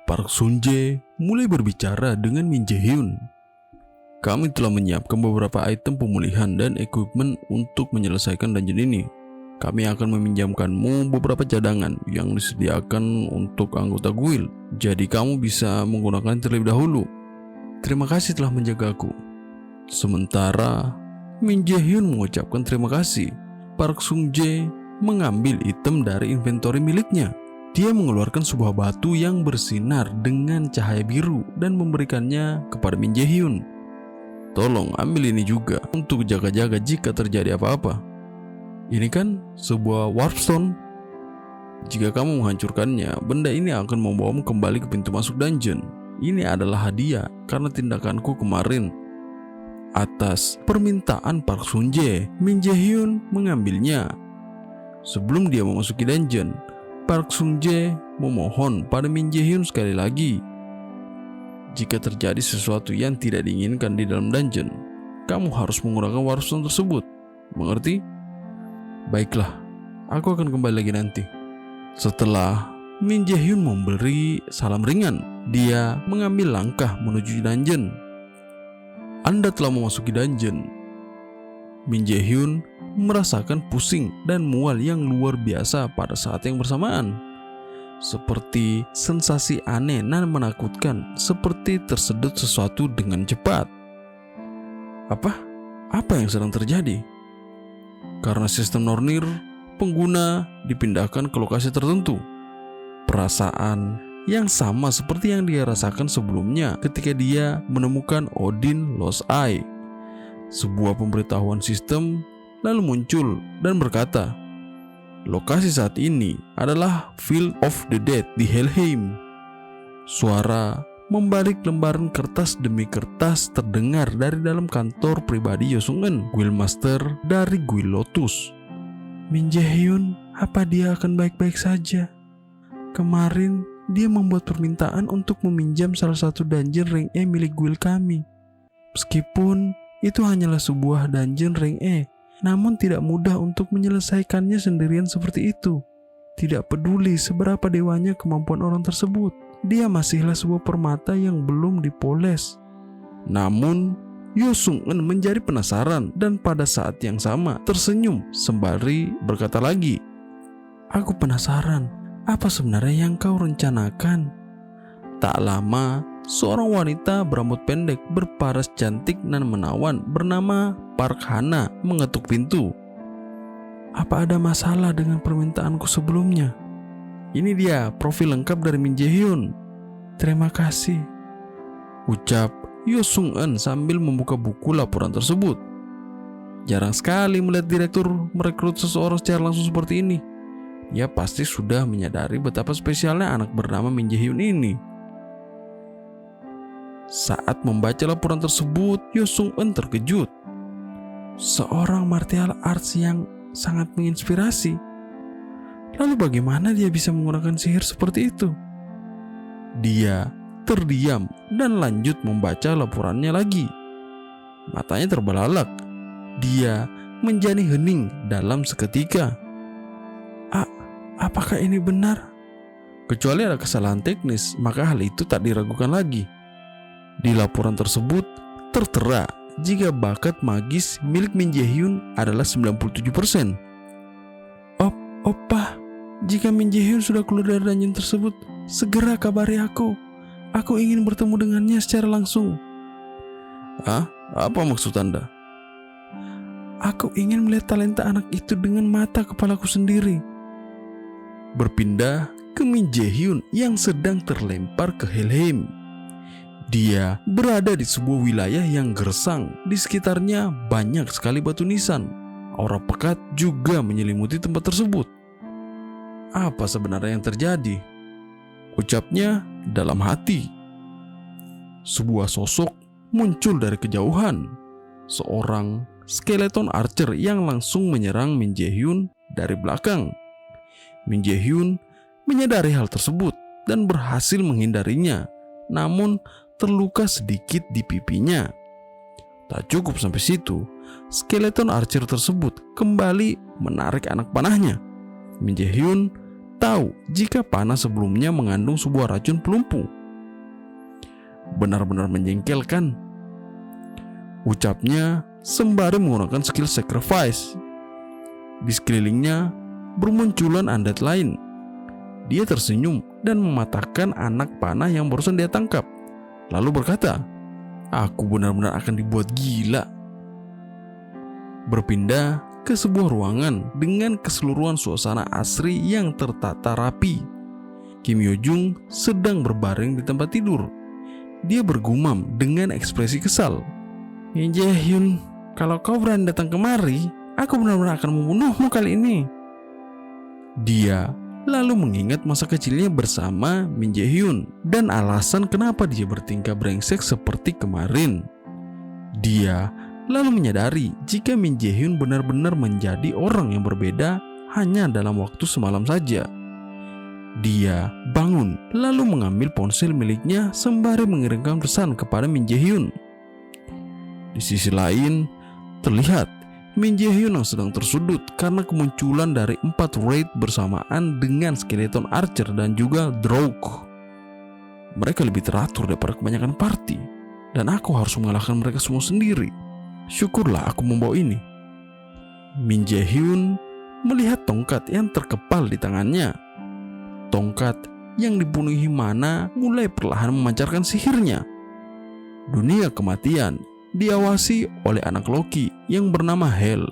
Park Sun-jae mulai berbicara dengan Min Jae-hyun. Kami telah menyiapkan beberapa item pemulihan dan equipment untuk menyelesaikan dungeon ini. Kami akan meminjamkanmu beberapa cadangan yang disediakan untuk anggota guild. Jadi kamu bisa menggunakan terlebih dahulu. Terima kasih telah menjagaku. Sementara Min Jae-hyun mengucapkan terima kasih, Park Sun-jae mengambil item dari inventory miliknya. Dia mengeluarkan sebuah batu yang bersinar dengan cahaya biru dan memberikannya kepada Min Jae-hyun. Tolong ambil ini juga untuk jaga-jaga jika terjadi apa-apa. Ini kan sebuah warpstone. Jika kamu menghancurkannya, benda ini akan membawamu kembali ke pintu masuk dungeon. Ini adalah hadiah karena tindakanku kemarin. Atas permintaan Park Sun-jae, Min Jae-hyun mengambilnya. Sebelum dia memasuki dungeon, Park Sun-jae memohon pada Min Jae-hyun sekali lagi. Jika terjadi sesuatu yang tidak diinginkan di dalam dungeon, kamu harus menggunakan warpstone tersebut. Mengerti? Baiklah, aku akan kembali lagi nanti. Setelah Min Jae-hyun memberi salam ringan, dia mengambil langkah menuju dungeon. Anda telah memasuki dungeon. Min Jae-hyun merasakan pusing dan mual yang luar biasa pada saat yang bersamaan. Seperti sensasi aneh dan menakutkan, seperti tersedot sesuatu dengan cepat. Apa yang sedang terjadi? Karena sistem Nornir, pengguna dipindahkan ke lokasi tertentu. Perasaan yang sama seperti yang dia rasakan sebelumnya ketika dia menemukan Odin Lost Eye. Sebuah pemberitahuan sistem lalu muncul dan berkata, lokasi saat ini adalah Field of the Dead di Helheim. Suara membalik lembaran kertas demi kertas terdengar dari dalam kantor pribadi Yosung-eun, Guildmaster dari Guild Lotus. Min Jae-hyun, apa dia akan baik-baik saja? Kemarin dia membuat permintaan untuk meminjam salah satu dungeon rank E milik guild kami. Meskipun itu hanyalah sebuah dungeon rank E, namun tidak mudah untuk menyelesaikannya sendirian seperti itu. Tidak peduli seberapa dewanya kemampuan orang tersebut, dia masihlah sebuah permata yang belum dipoles. Namun Yosung-eun menjadi penasaran dan pada saat yang sama tersenyum sembari berkata lagi, aku penasaran, apa sebenarnya yang kau rencanakan? Tak lama, seorang wanita berambut pendek berparas cantik dan menawan bernama Park Hana mengetuk pintu. Apa ada masalah dengan permintaanku sebelumnya? Ini dia profil lengkap dari Min Jae-hyun. Terima kasih, ucap Yosung-eun sambil membuka buku laporan tersebut. Jarang sekali melihat direktur merekrut seseorang secara langsung seperti ini. Dia pasti sudah menyadari betapa spesialnya anak bernama Min Jae-hyun ini. Saat membaca laporan tersebut, Yosung-eun terkejut. Seorang martial arts yang sangat menginspirasi. Lalu bagaimana dia bisa menggunakan sihir seperti itu? Dia terdiam dan lanjut membaca laporannya lagi. Matanya terbelalak. Dia menjadi hening dalam seketika. Apakah ini benar? Kecuali ada kesalahan teknis, maka hal itu tak diragukan lagi. Di laporan tersebut tertera jika bakat magis milik Min Jae-hyun adalah 97%. Opa, jika Min Jae-hyun sudah keluar dari dungeon tersebut, segera kabari aku. Aku ingin bertemu dengannya secara langsung. Apa maksud Anda? Aku ingin melihat talenta anak itu dengan mata kepalaku sendiri. Berpindah ke Min Jae-hyun yang sedang terlempar ke Helheim. Dia berada di sebuah wilayah yang gersang. Di sekitarnya banyak sekali batu nisan. Aura pekat juga menyelimuti tempat tersebut. Apa sebenarnya yang terjadi? Ucapnya dalam hati. Sebuah sosok muncul dari kejauhan. Seorang skeleton archer yang langsung menyerang Min Jae-hyun dari belakang. Min Jae-hyun menyadari hal tersebut dan berhasil menghindarinya, namun terluka sedikit di pipinya. Tak cukup sampai situ, skeleton archer tersebut kembali menarik anak panahnya. Min Jae-hyun tahu jika panah sebelumnya mengandung sebuah racun pelumpuh. Benar-benar menjengkelkan, ucapnya sembari menggunakan skill sacrifice. Di sekelilingnya bermunculan undead lain. Dia tersenyum dan mematahkan anak panah yang barusan dia tangkap, lalu berkata, "Aku benar-benar akan dibuat gila." Berpindah ke sebuah ruangan dengan keseluruhan suasana asri yang tertata rapi. Kim Yo Jung sedang berbaring di tempat tidur. Dia bergumam dengan ekspresi kesal, "Min Jae Hyun, kalau kau berani datang kemari, aku benar-benar akan membunuhmu kali ini." Dia lalu mengingat masa kecilnya bersama Min Jae Hyun dan alasan kenapa dia bertingkah brengsek seperti kemarin. Dia lalu menyadari jika Min Jae Hyun benar-benar menjadi orang yang berbeda hanya dalam waktu semalam saja. Dia bangun lalu mengambil ponsel miliknya sembari mengirimkan pesan kepada Min Jae Hyun. Di sisi lain, terlihat Min Jae Hyun yang sedang tersudut karena kemunculan dari 4 raid bersamaan dengan skeleton archer dan juga Drow. Mereka lebih teratur daripada kebanyakan party, dan aku harus mengalahkan mereka semua sendiri. Syukurlah aku membawa ini. Min Jae Hyun melihat tongkat yang terkepal di tangannya. Tongkat yang dipenuhi mana mulai perlahan memancarkan sihirnya. Dunia kematian diawasi oleh anak Loki yang bernama Hel.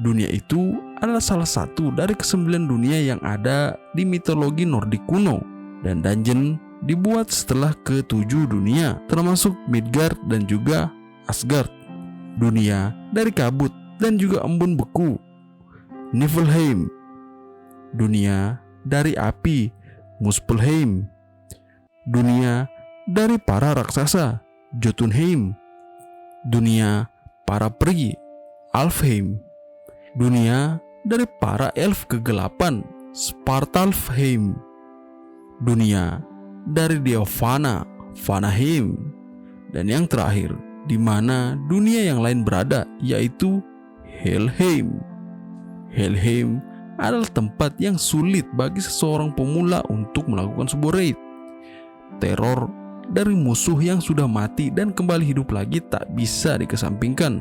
Dunia itu adalah salah satu dari ke-9 dunia yang ada di mitologi Nordik kuno, dan dungeon dibuat setelah ke-7 dunia, termasuk Midgard dan juga Asgard. Dunia dari kabut dan juga embun beku, Niflheim. Dunia dari api, Muspelheim. Dunia dari para raksasa, Jotunheim. Dunia para peri, Alfheim. Dunia dari para elf kegelapan, Svartalfheim. Dunia dari dewa Vana, Vanaheim. Dan yang terakhir, di mana dunia yang lain berada, yaitu Helheim. Helheim adalah tempat yang sulit bagi seseorang pemula untuk melakukan sebuah raid. Teror dari musuh yang sudah mati dan kembali hidup lagi tak bisa dikesampingkan.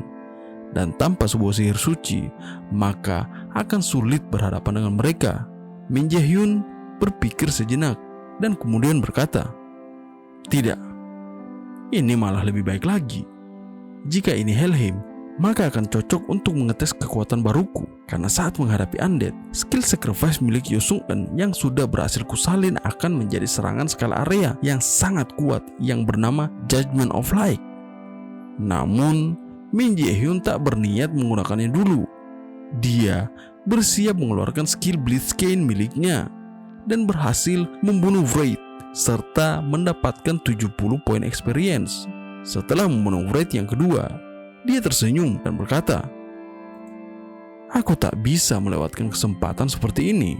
Dan tanpa sebuah sihir suci, maka akan sulit berhadapan dengan mereka. Min Jae Hyun berpikir sejenak dan kemudian berkata, "Tidak, ini malah lebih baik lagi. Jika ini Helheim, maka akan cocok untuk mengetes kekuatan baruku. Karena saat menghadapi undead, skill sacrifice milik Yo Sung-eun yang sudah berhasil kusalin akan menjadi serangan skala area yang sangat kuat yang bernama Judgment of Light." Namun, Min Jae Hyun tak berniat menggunakannya dulu. Dia bersiap mengeluarkan skill Blitzscane miliknya dan berhasil membunuh Wraith serta mendapatkan 70 poin experience. Setelah membunuh Wraith yang kedua, dia tersenyum dan berkata, "Aku tak bisa melewatkan kesempatan seperti ini."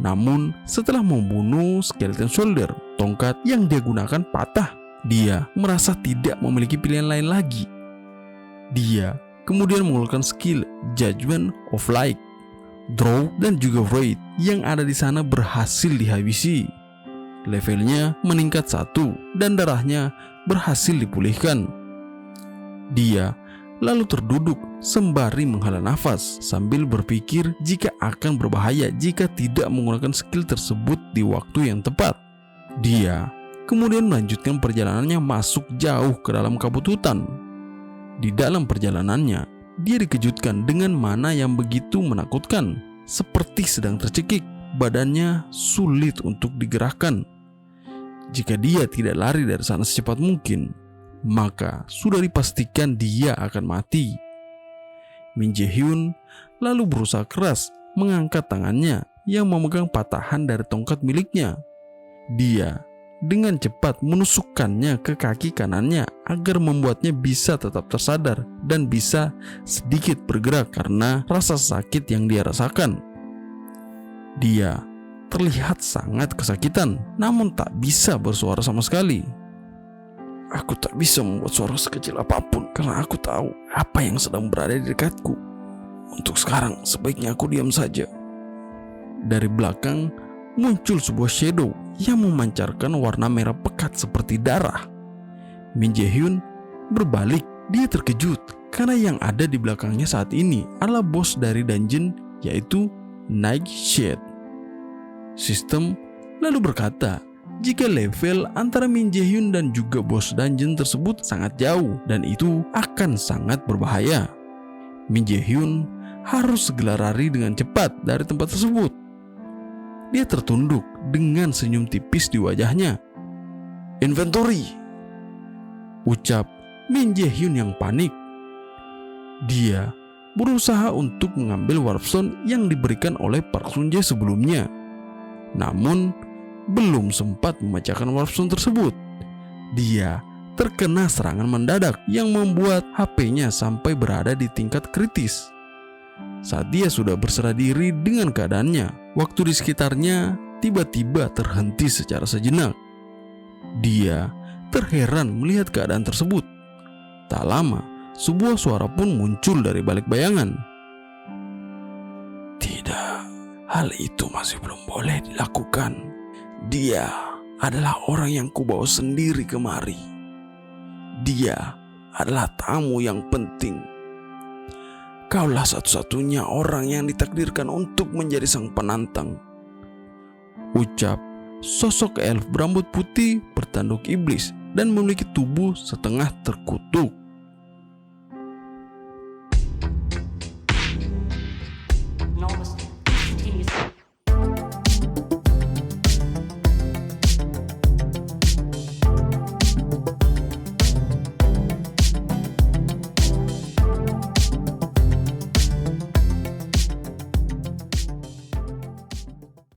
Namun setelah membunuh Skeleton Soldier, tongkat yang dia gunakan patah. Dia merasa tidak memiliki pilihan lain lagi. Dia kemudian mengeluarkan skill Judgment of Light. Drow dan juga Wraith yang ada di sana berhasil dihabisi. Levelnya meningkat 1 dan darahnya berhasil dipulihkan. Dia lalu terduduk sembari menghela nafas sambil berpikir jika akan berbahaya jika tidak menggunakan skill tersebut di waktu yang tepat. Dia kemudian melanjutkan perjalanannya masuk jauh ke dalam kabut hutan. Di dalam perjalanannya, dia dikejutkan dengan mana yang begitu menakutkan, seperti sedang tercekik. Badannya sulit untuk digerakkan. Jika dia tidak lari dari sana secepat mungkin, maka sudah dipastikan dia akan mati. Min Jae Hyun lalu berusaha keras mengangkat tangannya yang memegang patahan dari tongkat miliknya. Dia dengan cepat menusukkannya ke kaki kanannya agar membuatnya bisa tetap tersadar dan bisa sedikit bergerak karena rasa sakit yang dia rasakan. Dia terlihat sangat kesakitan, namun tak bisa bersuara sama sekali. "Aku tak bisa membuat suara sekecil apapun karena aku tahu apa yang sedang berada di dekatku. Untuk sekarang sebaiknya aku diam saja." Dari belakang muncul sebuah shadow yang memancarkan warna merah pekat seperti darah. Min Jae-hyun berbalik. Dia terkejut karena yang ada di belakangnya saat ini adalah bos dari dungeon, yaitu Nightshade. Sistem lalu berkata jika level antara Min Jae-hyun dan juga bos dungeon tersebut sangat jauh dan itu akan sangat berbahaya. Min Jae-hyun harus segera lari dengan cepat dari tempat tersebut. Dia tertunduk dengan senyum tipis di wajahnya. "Inventory!" ucap Min Jae-hyun yang panik. Dia berusaha untuk mengambil warp stone yang diberikan oleh Park Sun-jae sebelumnya. Namun belum sempat memecahkan warp stone tersebut, dia terkena serangan mendadak yang membuat HP-nya sampai berada di tingkat kritis. Saat dia sudah berserah diri dengan keadaannya, waktu di sekitarnya tiba-tiba terhenti secara sejenak. Dia terheran melihat keadaan tersebut. Tak lama, sebuah suara pun muncul dari balik bayangan. "Tidak, hal itu masih belum boleh dilakukan. Dia adalah orang yang kubawa sendiri kemari. Dia adalah tamu yang penting. Kaulah satu-satunya orang yang ditakdirkan untuk menjadi sang penantang," ucap sosok elf berambut putih bertanduk iblis dan memiliki tubuh setengah terkutuk.